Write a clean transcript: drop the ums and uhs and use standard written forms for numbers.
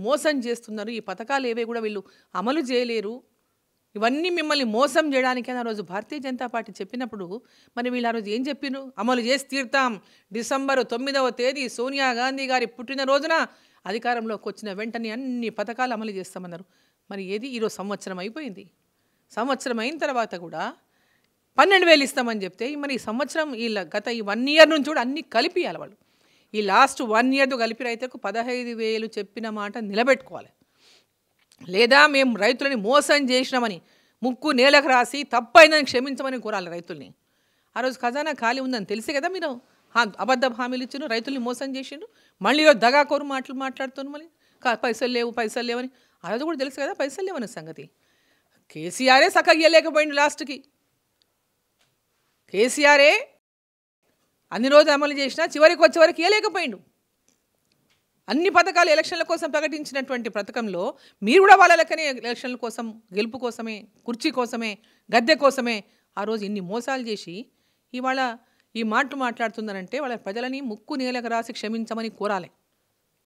మోసం చేస్తున్నారు. ఈ పథకాలు ఏవే కూడా వీళ్ళు అమలు చేయలేరు. ఇవన్నీ మిమ్మల్ని మోసం చేయడానికే ఆ రోజు భారతీయ జనతా పార్టీ చెప్పినప్పుడు మరి వీళ్ళు ఆ రోజు ఏం చెప్పిను? అమలు చేసి తీరుతాం. డిసెంబర్ 9వ తేదీ సోనియా గాంధీ గారి పుట్టినరోజున అధికారంలోకి వచ్చిన వెంటనే అన్ని పథకాలు అమలు చేస్తామన్నారు. మరి ఏది ఈరోజు సంవత్సరం అయిపోయింది. సంవత్సరం అయిన తర్వాత కూడా 12,000 ఇస్తామని చెప్తే మరి ఈ సంవత్సరం గత ఈ 1 ఇయర్ నుంచి కూడా అన్నీ కలిపియాలి వాళ్ళు. ఈ లాస్ట్ 1 ఇయర్తో కలిపి రైతులకు 15,000 చెప్పిన మాట నిలబెట్టుకోవాలి. లేదా మేము రైతులని మోసం చేసినామని ముక్కు నేలకు రాసి తప్పైందని క్షమించమని కోరాలి రైతుల్ని. ఆ రోజు ఖజానా ఖాళీ ఉందని తెలిసి కదా మీరు అబద్ధ హామీలు ఇచ్చిన రైతుల్ని మోసం చేసిండు. మళ్ళీ ఈరోజు దగాకోరు మాట్లాడుతున్నారు. మళ్ళీ పైసలు లేవని ఆ రోజు కూడా తెలుసు కదా పైసలు లేవన్న సంగతి. కేసీఆరే చక్కగా ఇవ్వలేకపోయిండు. లాస్ట్కి కేసీఆరే అన్ని రోజులు అమలు చేసినా చివరికి వచ్చేవరకు ఇవ్వలేకపోయిండు. అన్ని పథకాలు ఎలక్షన్ల కోసం ప్రకటించినటువంటి పథకంలో మీరు కూడా వాళ్ళ లెక్కనే ఎలక్షన్ల కోసం, గెలుపు కోసమే, కుర్చీ కోసమే, గద్దె కోసమే ఆ రోజు ఇన్ని మోసాలు చేసి ఇవాళ ఈ మాటలు మాట్లాడుతుందనంటే వాళ్ళ ప్రజలని ముక్కు నేలకు రాసి క్షమించమని కోరాలి.